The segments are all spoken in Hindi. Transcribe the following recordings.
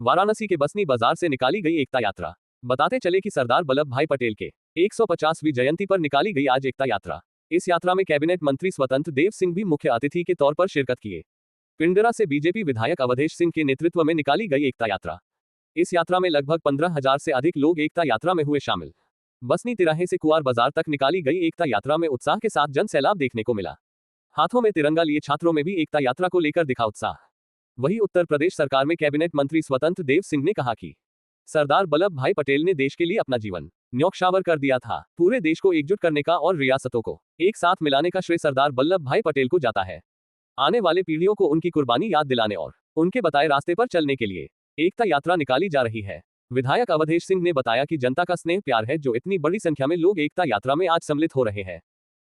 वाराणसी के बसनी बाजार से निकाली गई एकता यात्रा। बताते चले कि सरदार वल्लभ भाई पटेल के 150वीं जयंती पर निकाली गई आज एकता यात्रा। इस यात्रा में कैबिनेट मंत्री स्वतंत्र देव सिंह भी मुख्य अतिथि के तौर पर शिरकत किए। पिंडरा से बीजेपी विधायक अवधेश सिंह के नेतृत्व में निकाली गई एकता यात्रा। इस यात्रा में लगभग 15,000 से अधिक लोग एकता यात्रा में हुए शामिल। बसनी तिराहे से कुआर बाजार तक निकाली गई एकता यात्रा में उत्साह के साथ जन सैलाब देखने को मिला। हाथों में तिरंगा लिए छात्रों में भी एकता यात्रा को लेकर दिखा उत्साह। वहीं उत्तर प्रदेश सरकार में कैबिनेट मंत्री स्वतंत्र देव सिंह ने कहा कि सरदार वल्लभ भाई पटेल ने देश के लिए अपना जीवन न्यौछावर कर दिया था। पूरे देश को एकजुट करने का और रियासतों को एक साथ मिलाने का श्रेय सरदार वल्लभ भाई पटेल को जाता है। आने वाले पीढ़ियों को उनकी कुर्बानी याद दिलाने और उनके बताए रास्ते पर चलने के लिए एकता यात्रा निकाली जा रही है। विधायक अवधेश सिंह ने बताया कि जनता का स्नेह प्यार है जो इतनी बड़ी संख्या में लोग एकता यात्रा में आज सम्मिलित हो रहे हैं।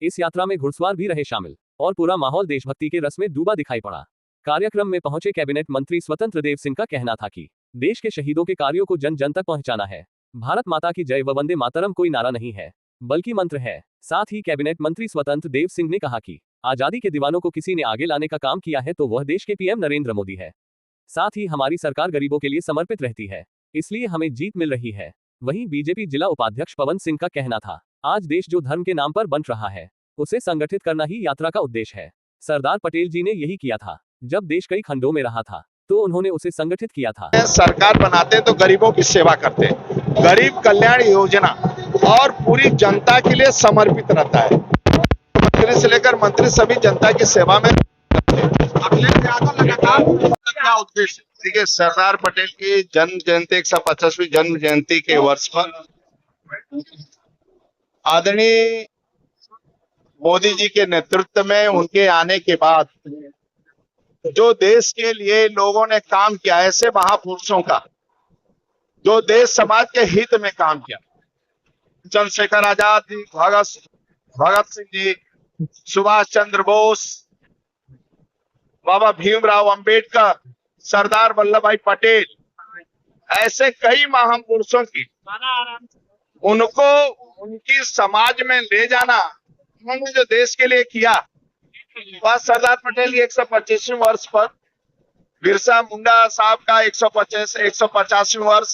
इस यात्रा में घुड़सवार भी रहे शामिल और पूरा माहौल देशभक्ति के रस में डूबा दिखाई पड़ा। कार्यक्रम में पहुंचे कैबिनेट मंत्री स्वतंत्र देव सिंह का कहना था कि देश के शहीदों के कार्यों को जन जन तक पहुंचाना है। भारत माता की जय व वंदे मातरम कोई नारा नहीं है बल्कि मंत्र है। साथ ही कैबिनेट मंत्री स्वतंत्र देव सिंह ने कहा कि आजादी के दीवानों को किसी ने आगे लाने का काम किया है तो वह देश के पीएम नरेंद्र मोदी है। साथ ही हमारी सरकार गरीबों के लिए समर्पित रहती है, इसलिए हमें जीत मिल रही है। वहीं बीजेपी जिला उपाध्यक्ष पवन सिंह का कहना था, आज देश जो धर्म के नाम पर बंट रहा है उसे संगठित करना ही यात्रा का उद्देश्य है। सरदार पटेल जी ने यही किया था। जब देश कई खंडों में रहा था तो उन्होंने उसे संगठित किया था। सरकार बनाते तो गरीबों की सेवा करते, गरीब कल्याण योजना और पूरी जनता के लिए समर्पित रहता है। मंत्री से लेकर मंत्री सभी जनता की सेवा में। क्या उद्देश्य? देखिए, सरदार पटेल की जन्म जयंती 150वीं जन्म जयंती के वर्ष पर आदरणीय मोदी जी के नेतृत्व में उनके आने के बाद जो देश के लिए लोगों ने काम किया, ऐसे महापुरुषों का जो देश समाज के हित में काम किया, चंद्रशेखर आजाद जी, भगत सिंह जी, सुभाष चंद्र बोस, बाबा भीमराव अंबेडकर, सरदार वल्लभ भाई पटेल, ऐसे कई महापुरुषों की उनको उनकी समाज में ले जाना, उन्होंने जो देश के लिए किया। सरदार पटेल की 125वें वर्ष पर बिरसा मुंडा साहब का 150वें वर्ष,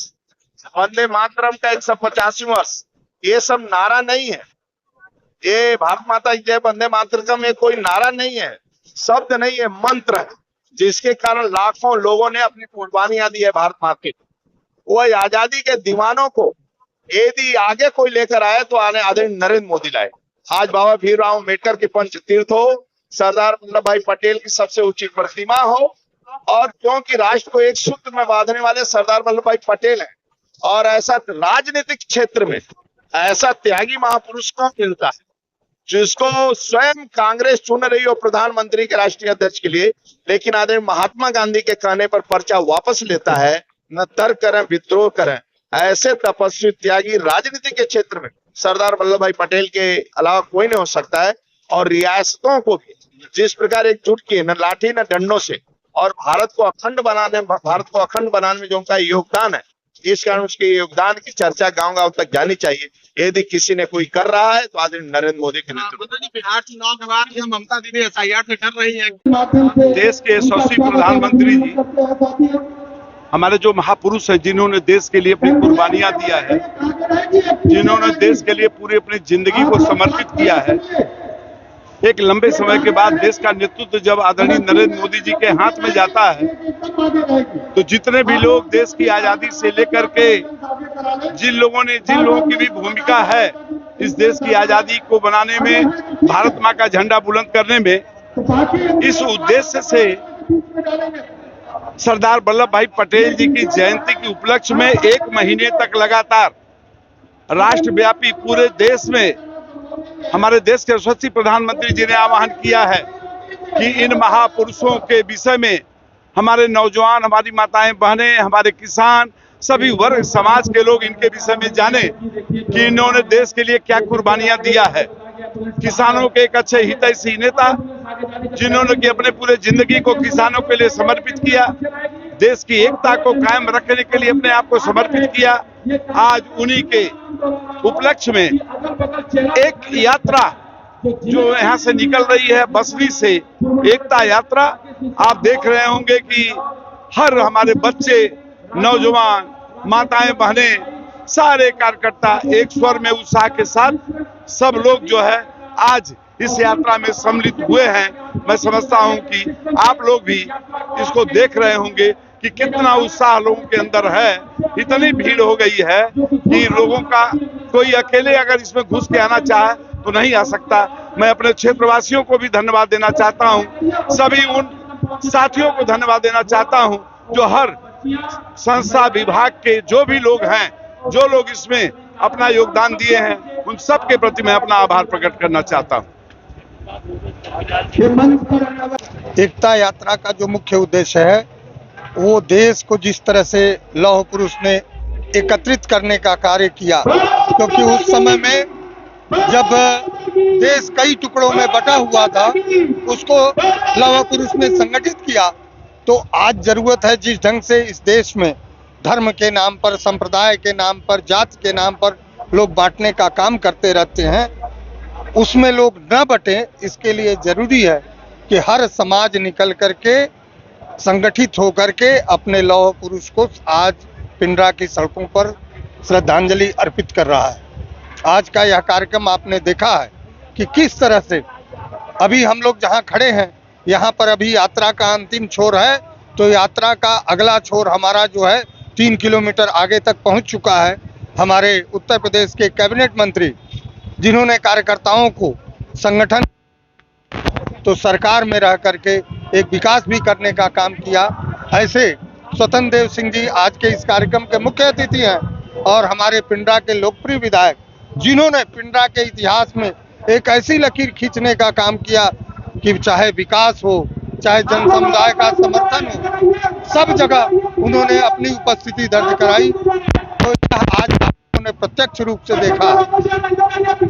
वंदे मातरम का 150वें वर्ष। ये सब नारा नहीं है, ये भारत माता की जय वंदे मातरम में कोई नारा नहीं है, शब्द नहीं है, मंत्र है, जिसके कारण लाखों लोगों ने अपनी कुर्बानियां दी है भारत माता की। वो आजादी के दीवानों को यदि आगे कोई लेकर आए तो आदरणीय नरेंद्र मोदी लाए। आज बाबा भीमराव अम्बेडकर की पंच तीर्थ हो, सरदार वल्लभ भाई पटेल की सबसे ऊंची प्रतिमा हो, और क्योंकि राष्ट्र को एक सूत्र में बांधने वाले सरदार वल्लभ भाई पटेल हैं, और ऐसा राजनीतिक क्षेत्र में ऐसा त्यागी महापुरुष को मिलता है जिसको स्वयं कांग्रेस चुन रही हो प्रधानमंत्री के राष्ट्रीय अध्यक्ष के लिए, लेकिन आदरणीय महात्मा गांधी के कहने पर पर्चा वापस लेता है। न तर्क करें, विद्रोह करें। ऐसे तपस्वी त्यागी राजनीति के क्षेत्र में सरदार वल्लभ भाई पटेल के अलावा कोई नहीं हो सकता है। और रियासतों को भी जिस प्रकार एकजुट किए, न लाठी न डंडों से, और भारत को अखंड बनाने में जो उनका योगदान है, इस कारण उसके योगदान की चर्चा गांव-गांव तक जानी चाहिए। यदि किसी ने कोई कर रहा है तो आदरणीय नरेंद्र मोदी के नेतृत्व। बिहार चुनाव के बाद ममता दीदी SIR से डर रही है। देश के यशस्वी प्रधानमंत्री जी, हमारे जो महापुरुष है जिन्होंने देश के लिए अपनी कुर्बानियां दिया है, जिन्होंने देश के लिए पूरी अपनी जिंदगी को समर्पित किया है, एक लंबे समय के बाद देश का नेतृत्व जब आदरणीय नरेंद्र मोदी जी के हाथ में जाता है तो जितने भी लोग देश की आजादी से लेकर के जिन लोगों की भी भूमिका है इस देश की आजादी को बनाने में, भारत मां का झंडा बुलंद करने में, इस उद्देश्य से सरदार वल्लभ भाई पटेल जी की जयंती के उपलक्ष्य में 1 महीने तक लगातार राष्ट्रव्यापी पूरे देश में हमारे देश के यशस्वी प्रधानमंत्री जी ने आह्वान किया है कि इन महापुरुषों के विषय में हमारे नौजवान, हमारी माताएं बहनें, हमारे किसान, सभी वर्ग समाज के लोग इनके विषय में जाने कि इन्होंने देश के लिए क्या कुर्बानियां दिया है। किसानों के एक अच्छे हितैषी नेता जिन्होंने कि अपने पूरे जिंदगी को किसानों के लिए समर्पित किया, देश की एकता को कायम रखने के लिए अपने आप को समर्पित किया। आज उन्हीं के उपलक्ष्य में एक यात्रा जो यहाँ से निकल रही है, बसनी से एकता यात्रा, आप देख रहे होंगे कि हर हमारे बच्चे नौजवान, माताएं, बहनें, सारे कार्यकर्ता एक स्वर में उत्साह के साथ सब लोग जो है आज इस यात्रा में सम्मिलित हुए हैं। मैं समझता हूं कि आप लोग भी इसको देख रहे होंगे कि कितना उत्साह लोगों के अंदर है। इतनी भीड़ हो गई है कि लोगों का कोई अकेले अगर इसमें घुस के आना चाहे तो नहीं आ सकता। मैं अपने क्षेत्रवासियों को भी धन्यवाद देना चाहता हूं, सभी उन साथियों को धन्यवाद देना चाहता हूं जो हर संस्था विभाग के जो भी लोग हैं, जो लोग इसमें अपना योगदान दिए हैं, उन सब के प्रति मैं अपना आभार प्रकट करना चाहता हूं। एकता यात्रा का जो मुख्य उद्देश्य है वो देश को जिस तरह से लौह पुरुष ने एकत्रित करने का कार्य किया, क्योंकि उस समय में जब देश कई टुकड़ों में बटा हुआ था उसको लौह पुरुष ने संगठित किया। तो आज जरूरत है जिस ढंग से इस देश में धर्म के नाम पर, संप्रदाय के नाम पर, जाति के नाम पर लोग बांटने का काम करते रहते हैं, उसमें लोग न बटे। इसके लिए जरूरी है कि हर समाज निकल करके संगठित होकर के अपने लौह पुरुष को आज पिंडरा की सड़कों पर श्रद्धांजलि अर्पित कर रहा है। आज का यह कार्यक्रम आपने देखा है कि किस तरह से अभी हम लोग जहां खड़े हैं यहाँ पर अभी यात्रा का अंतिम छोर है, तो यात्रा का अगला छोर हमारा जो है 3 किलोमीटर आगे तक पहुंच चुका है। हमारे उत्तर प्रदेश के कैबिनेट मंत्री जिन्होंने कार्यकर्ताओं को संगठन तो सरकार में रह करके एक विकास भी करने का काम किया, ऐसे स्वतंत्र देव सिंह जी आज के इस कार्यक्रम के मुख्य अतिथि हैं और हमारे पिंडरा के लोकप्रिय विधायक जिन्होंने पिंडरा के इतिहास में एक ऐसी लकीर खींचने का काम किया कि चाहे विकास हो, चाहे जन समुदाय का समर्थन हो, सब जगह उन्होंने अपनी उपस्थिति दर्ज कराई। तो यह आज आपने प्रत्यक्ष रूप से देखा है।